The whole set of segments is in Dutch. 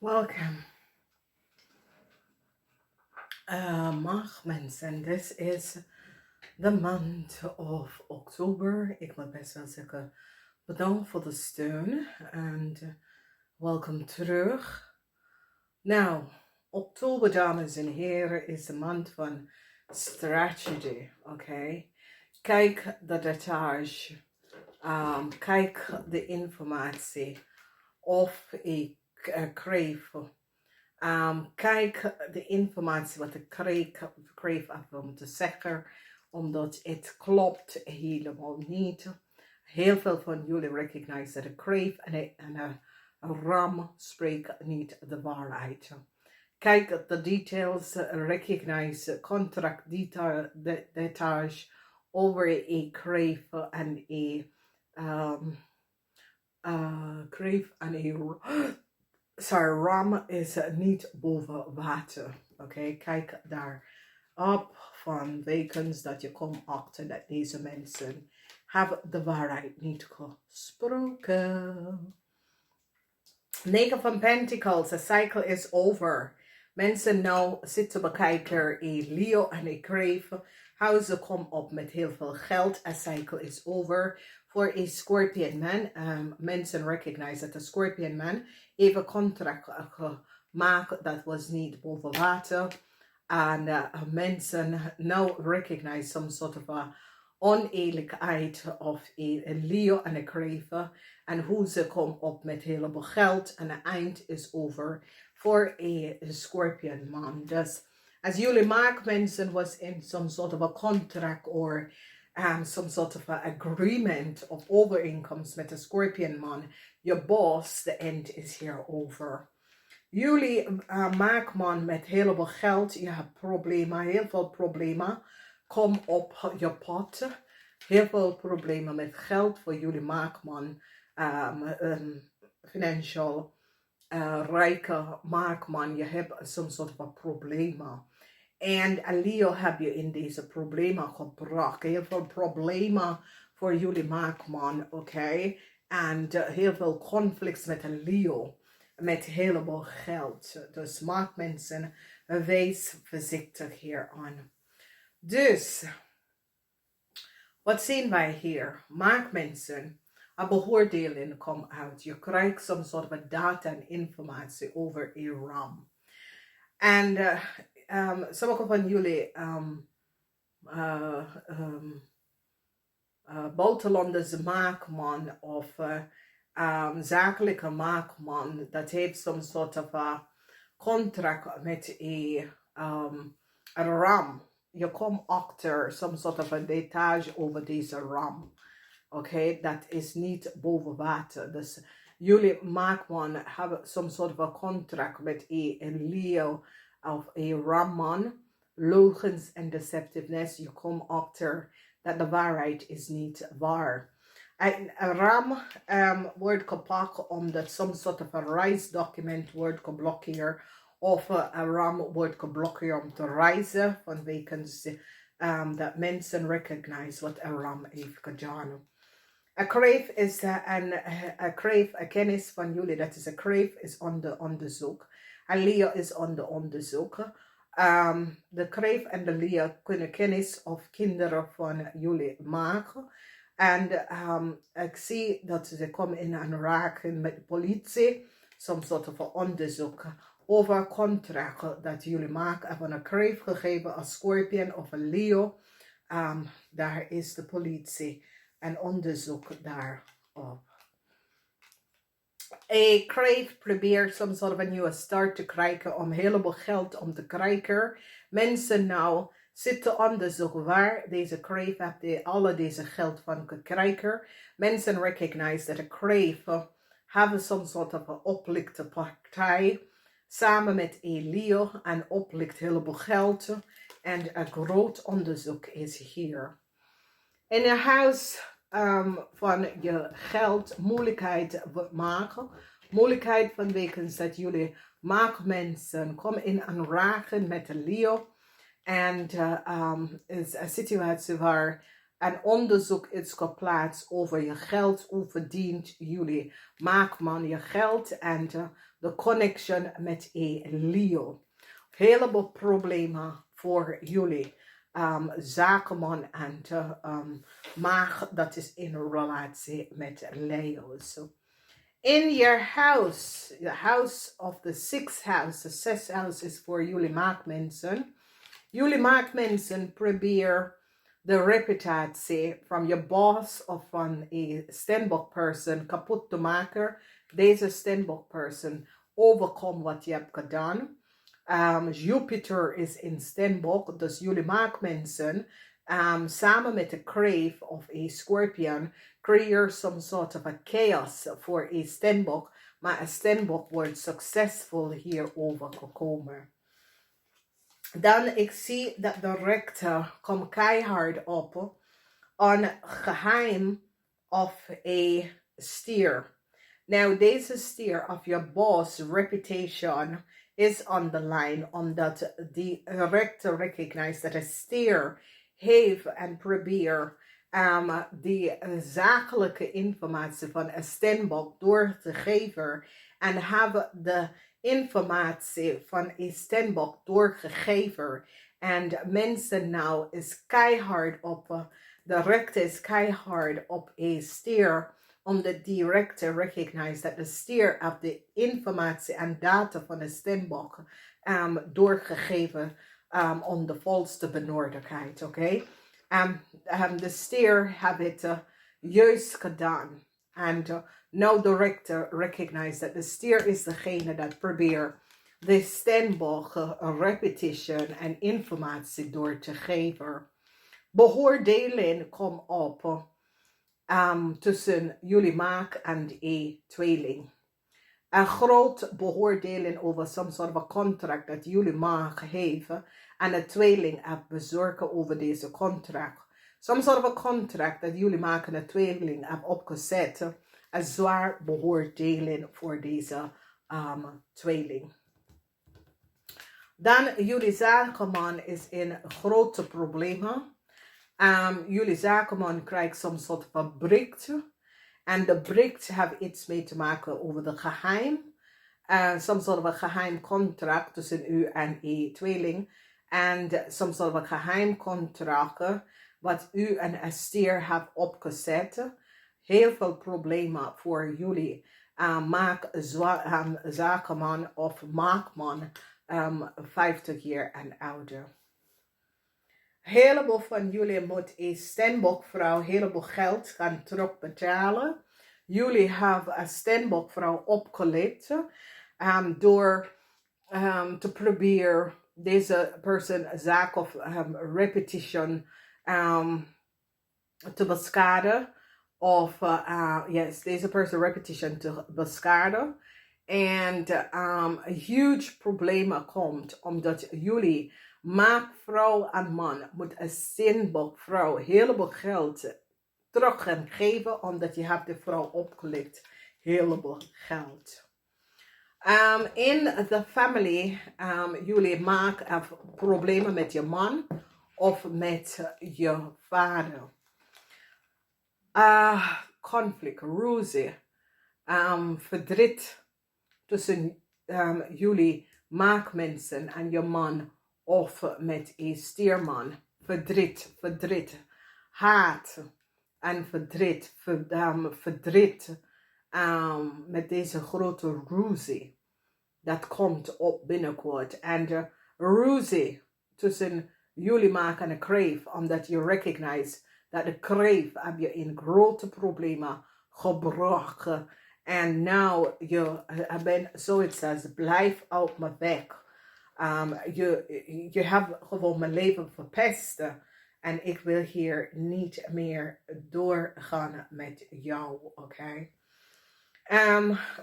Welcome, Maagd mensen. This is the month of October. Ik wil best wel zeggen bedankt voor de steun en welkom terug. Nou, oktober, dames en heren, is de maand van strategy. Oké, kijk de details, kijk de informatie of ik kreeg. Kijk de informatie wat ik kreeg om te zeggen, omdat het klopt helemaal niet. Heel veel van jullie recognize dat ik kreeg en een ram spreekt niet de waarheid. Kijk de details, recognize contract details over een kreeg en een kreeg en een ram is niet boven water. Oké, kijk daar op van wekens dat je komt achter dat deze mensen hebben de waarheid niet gesproken. 9 van Pentacles, de cycle is over. Mensen nou zitten bekijken een Leo en een Crave. Huizen komen op met heel veel geld. A cycle is over. Voor een Scorpion man, mensen recognize dat de Scorpion man even contract gemaakt dat was niet boven water. En mensen now recognize some sort of a oneerlijkheid of een Leo en een Crave. En hoe ze komen op met heleboel geld. En het eind is over voor een Scorpion man. Dus als jullie Maagd mensen was in some sort of a contract or some sort of a agreement of overeenkomst met de Scorpion man. Je boss, the end is here over. Jullie Maagd man met heleboel geld. Je hebt problemen, heel veel problemen. Kom op je pad. Heel veel problemen met geld voor jullie Maagd man. Financial rijke Maagd, je hebt some sort of problemen. En Leo heb je in deze problemen gebracht. Heel veel problemen voor jullie Maagd, oké? En heel veel conflicts met een Leo. Met heleboel geld. Dus Maagd mensen, wees voorzichtig hier aan. Dus, wat zien wij hier? Maagd mensen, een beoordeling komt uit. Je krijgt some sort of data en informatie over een ram. En sommige van jullie buitenlandse maakman of zakelijke maakman, dat heeft some sort of a contract met een ram. Je komt achter some sort of a detail over deze ram. Oké, dat is niet boven water. Dus jullie maakman hebben some sort of a contract met een Leo of een ramman. Logens en deceptiveness. Je komt achter dat de waarheid is niet waar. Een ram wordt gepakt omdat some sort of a reisdocument wordt geblokkeerd. Of een ram wordt geblokkeerd om te reizen. Vanwege dat mensen recognize wat een ram heeft gedaan. A crave is een kennis van jullie. Dat is a crave is onder onderzoek. En Leo is onder onderzoek. De crave en de Leo kunnen kennis of kinderen van jullie maken. En ik zie dat ze komen in aanraking met de politie. Some sort of onderzoek over contracten dat jullie maken. Hebben een crave gegeven als Scorpion of een Leo. Daar is de politie en onderzoek daarop. A crave probeert some sort of a nieuwe start te krijgen om heleboel geld om te krijgen. Mensen nou zitten onderzoeken waar deze crave heeft alle deze geld van krijgen. Mensen recognize dat a crave hebben some sort of a oplichte partij samen met een Leo en oplicht heleboel geld. En een groot onderzoek is hier. In een huis van je geld moeilijkheid maken. Moeilijkheid vanwege dat jullie maakmensen komen in aanraking met een Leo. En is een situatie waar een onderzoek is geplaatst over je geld. Hoe verdient jullie maakman je geld en de connection met een Leo. Heleboel problemen voor jullie. Zakenman en maag, dat is in relatie met Leo's. In your house, the house of the sixth house, the zesde house is voor jullie maakmensen. Jullie maakmensen probeer de reputatie van je boss of van een stenbock person kapot te maken. Deze stenbock person overkom wat je hebt gedaan. Jupiter is in stenbock, dus jullie maakmensen samen met de crave of een scorpion creëer some sort of a chaos voor een stenbock, maar een stenbock wordt succesvol hierover gekomen. Dan ik zie dat de rechter komt keihard op een geheim of een stier. Nou, deze stier of je boss reputation is on the line, omdat die rechter recognize dat een stier heeft en probeer die zakelijke informatie van een stenbock door te geven en hebben de informatie van een stenbock doorgegeven. En mensen nou is keihard op, de rechter is keihard op een stier, omdat die rechter recognize dat de stier op de informatie en data van een stenbock doorgegeven om de volste benodigdheid, oké? De stier heeft het juist gedaan. En now the rechter recognize that the stier is degene dat probeert de stenbock repetition en informatie door te geven. Beoordeling komt op tussen jullie maak en een tweeling. Een groot beoordeling over some sort of a contract dat jullie maak heeft en een tweeling hebt bezorgen over deze contract. Some sort of a contract dat jullie maken een tweeling hebben opgezet. Een zwaar beoordeling voor deze tweeling. Dan jullie zakenman is in grote problemen. Jullie zakenman krijgt some sort of a bericht. En de bericht heeft iets mee te maken over de geheim. Some sort of a geheim contract tussen u en een tweeling. En some sort of a geheim contract wat u en een stier heeft opgezet. Heel veel problemen voor jullie zakenman of maakman 50 jaar en ouder. Heleboel van jullie moet een stenbockvrouw heleboel geld gaan terugbetalen. Jullie hebben een stenbockvrouw opgeleid door te proberen deze persoon zaak of repetition te beschadigen. Of deze persoon repetition te beschadigen. En een huge probleem komt omdat jullie maakvrouw en man moet een stenbockvrouw heleboel geld terug gaan geven omdat je hebt de vrouw opgelicht heleboel geld. In de family, jullie maken problemen met je man of met je vader. Conflict, ruzie, verdriet tussen jullie maakmensen en je man of met een stierman. Verdriet, haat en verdriet met deze grote ruzie. Dat komt op binnenkort. En de ruzie tussen jullie maak en een crave, omdat je recognize dat de crave heb je in grote problemen gebracht. En nou, je bent zoiets als blijf uit mijn weg. Je hebt gewoon mijn leven verpest. En ik wil hier niet meer doorgaan met jou, oké?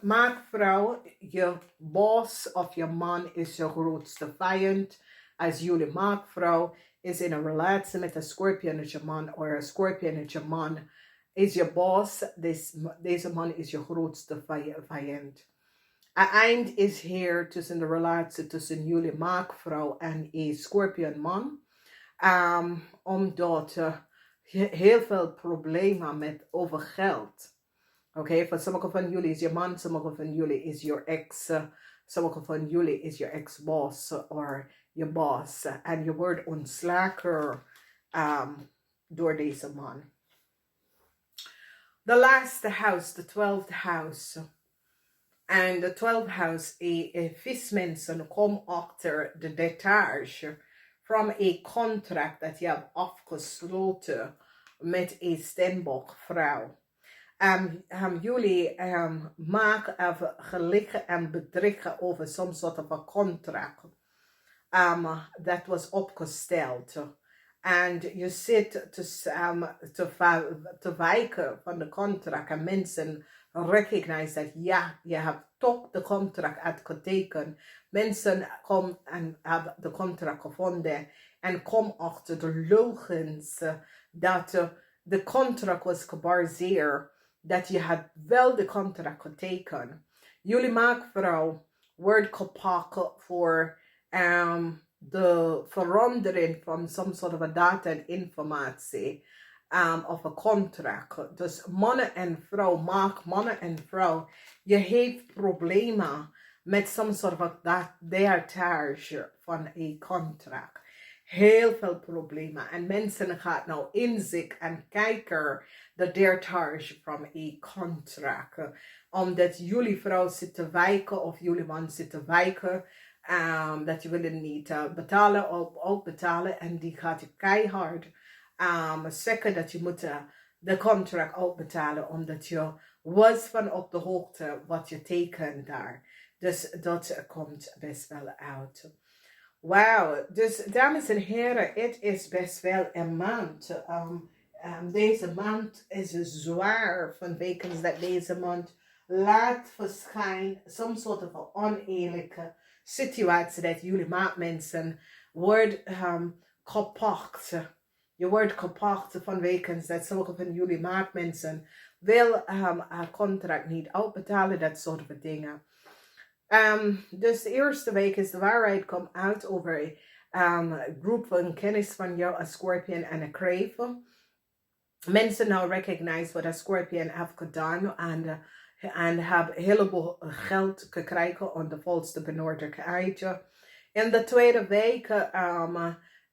Maakvrouw, je boss of je man is je grootste vijand. Als jullie maakvrouw is in een relatie met een scorpionetje man, of een scorpionetje man is je boss. Deze man is je grootste vijand. Een eind is hier tussen de relatie tussen jullie maakvrouw en een scorpion man. Omdat heel veel problemen met over geld. Oké, voor sommigen van jullie is je man, sommigen van jullie is je ex, sommigen van jullie is je ex-boss of je boss. En je wordt ontslagen door deze man. The last house, the 12th house. En de 12th house, vismensen komen achter de detach from a contract dat je hebt afgesloten met een Steenbok-vrouw. Jullie maken gelegen en bedriegen over some sort of a contract dat was opgesteld. En je zit te wijken van de contract en mensen recognize dat ja, je hebt toch de contract uitgetekend. Mensen komen en hebben de contract gevonden en komen achter de logens dat de contract was gebaseerd, dat je had wel de contract getekend. Jullie maakvrouw wordt gepakt voor de verandering van some sort of a data en informatie of een contract. Dus mannen en vrouw, mannen en vrouw, je heeft problemen met some sort of a detach van een contract. Heel veel problemen. En mensen gaan nou inzicht en kijken de detach van een contract. Omdat jullie vrouw zit te wijken of jullie man zit te wijken. Dat je willen niet betalen of ook betalen. En die gaat je keihard zeggen dat je moet de contract ook betalen. Omdat je was van op de hoogte wat je tekent daar. Dus dat komt best wel uit. Wauw, dus dames en heren, het is best wel een maand. Deze maand is zwaar vanwege dat deze maand laat verschijnen some sort of een oneerlijke situatie dat jullie maatmensen wordt gepakt. Je wordt gepakt vanwege dat sommige van jullie maatmensen wil een contract niet uitbetalen, dat soort van dingen. Dus de eerste week is de waarheid komt uit over een groep van kennis van jou, een Scorpion en een Crave. Mensen nou recognize wat een Scorpion heeft gedaan en hebben een heleboel geld gekregen om de volste benodigdheid. In de tweede week,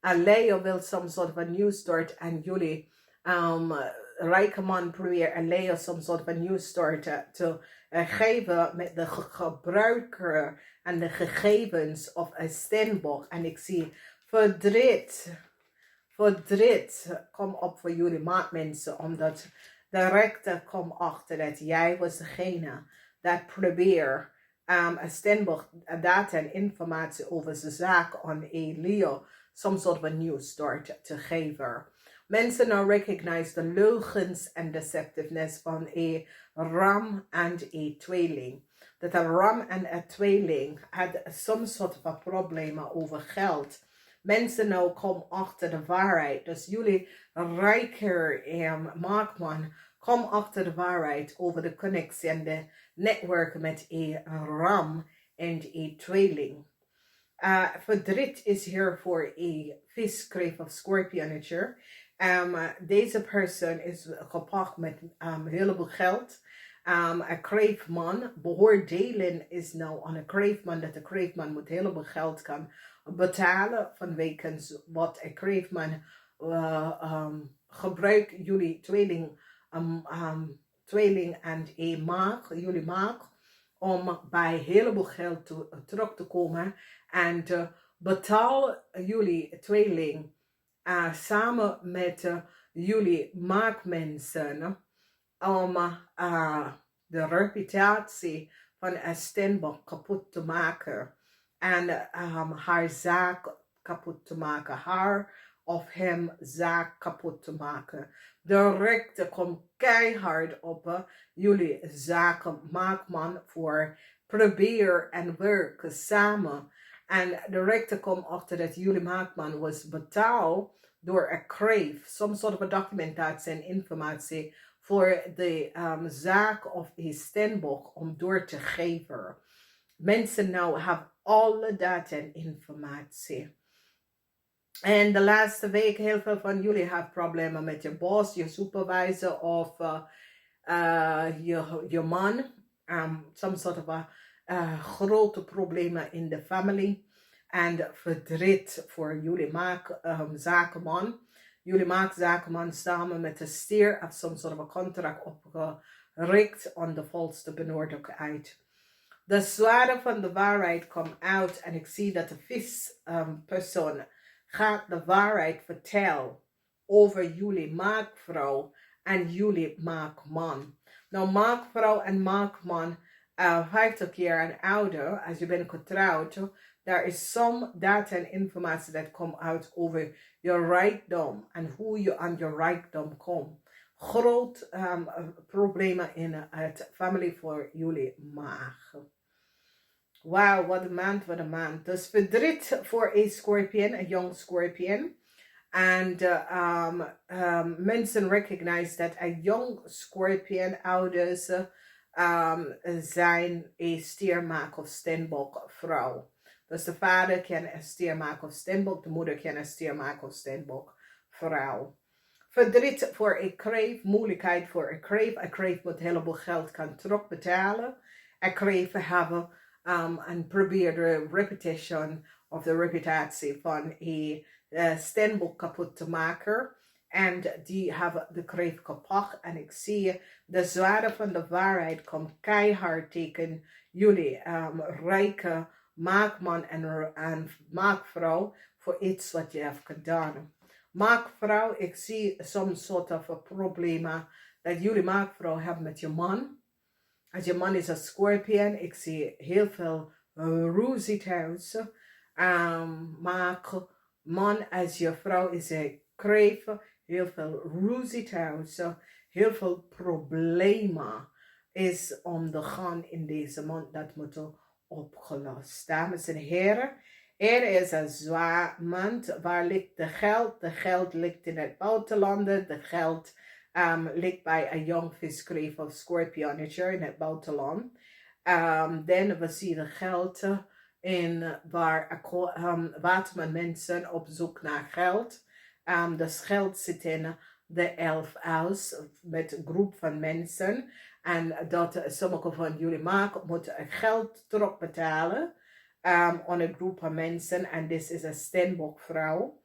Leo wil some sort of a new start en jullie rijke man probeert Leo some sort of a new start te geven met de gebruiker en de gegevens of een Steenbok. En ik zie verdriet kom op voor jullie maatmensen, omdat de rechter komt achter dat jij was degene dat probeert een Steenbok data en informatie over zijn zaak aan Leo some sort of a new start te geven. Mensen nou recognize de leugens en deceptiveness van een ram en een tweeling. Dat een ram en een tweeling had some sort of a problemen over geld. Mensen nou komen achter de waarheid. Dus jullie rijker maakman kom achter de waarheid over de connectie en de netwerken met een ram en een tweeling. Verdriet is hier voor een viskreef of scorpionager. Deze persoon is gepakt met een heleboel geld. Een kreefman, beoordelen is nou aan een kreefman dat de kreefman met heleboel geld kan betalen vanwege wat een kreefman gebruikt jullie tweeling en een maag, jullie maag, om bij heleboel geld terug te komen en betaal jullie tweeling samen met jullie maakmensen om de reputatie van een Steenbok kapot te maken en haar zaak kapot te maken, haar of hem zaak kapot te maken. De rechter komt keihard op jullie zaken maakman voor probeer en werken samen. En de rechter komt achter dat jullie maakman was betaald door een crave, some sort of a documentatie en informatie voor de zaak of een Steenbok om door te geven. Mensen nou hebben alle data en informatie. En de laatste week, heel veel van jullie hebben problemen met je boss, je supervisor of je man. Some sort of grote problemen in de family. En verdriet voor jullie zakenman. Jullie zakenman samen met de stier of some sort of a contract opgericht aan de volste benodigdheid. De zware van de waarheid komt uit en ik zie dat de vispersoon gaat de waarheid vertellen over jullie maakvrouw en jullie maakman. Nou, maakvrouw en maakman, 50 jaar en ouder, als je bent getrouwd, daar is some data en informatie dat komt uit over je rijkdom en hoe je aan je rijkdom komt. Groot problemen in het family voor jullie maag. Wauw, wat een maand, wat een maand. Dus verdriet voor een scorpion, een young scorpion. En mensen recognize dat een young scorpion ouders zijn een stiermaak of steenbok vrouw. Dus de vader kan een stiermaak of steenbok, de moeder kan een stiermaak of steenbok vrouw. Verdriet voor een kreef, moeilijkheid voor een kreef. Een kreef moet een heleboel geld kan terugbetalen. Een kreef hebben en probeer de repetition of de reputatie van een steenbok kapot te maken. En die hebben de kreef kapot. En ik zie de zware van de waarheid komt keihard tegen jullie rijke maakman en maakvrouw voor iets wat je hebt gedaan. Maakvrouw, ik zie soms soort of problemen dat jullie maakvrouw hebben met je man. Als je man is een scorpion, ik zie heel veel ruzie thuis. Man als je vrouw is een kreef, heel veel ruzie thuis. Heel veel problemen is om de gang in deze maand dat moet opgelost. Dames en heren, er is een zwaar maand. Waar ligt de geld? De geld ligt in het buitenland. De geld ligt bij een jong viskreef of scorpionnetje in het buitenland. Dan we zien de geld in waar mensen op zoek naar geld. Dus geld zit in de 11 huis met een groep van mensen. En dat sommige van jullie moeten geld terugbetalen aan een groep van mensen. En dit is een steenbokvrouw.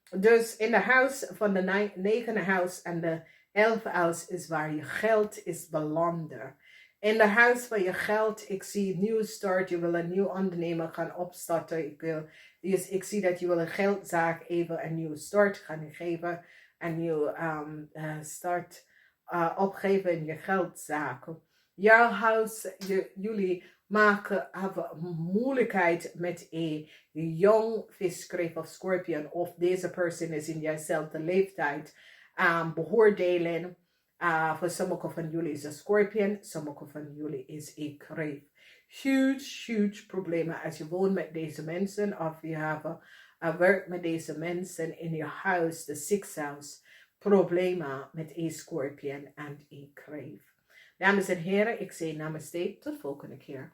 Dus in de huis van de 9e huis en de 11 huis is waar je geld is belanden. In de huis van je geld, ik zie een nieuw start. Je wil een nieuw ondernemer gaan opstarten. Ik zie dat je wil een geldzaak even een nieuwe start gaan geven. Een nieuw start opgeven in je geldzaak. Jouw huis, jullie hebben moeilijkheid met een jong viskreef of scorpion. Of deze persoon is in jezelfde leeftijd. Beoordelen. Voor sommige van jullie is een scorpion. Sommige van jullie is een kreef. Huge problemen als je woont met deze mensen. Of je werkt met deze mensen in je huis. De 6th house. Problemen met een scorpion en een kreef. Dames en heren, ik zeg namaste. Tot volgende keer.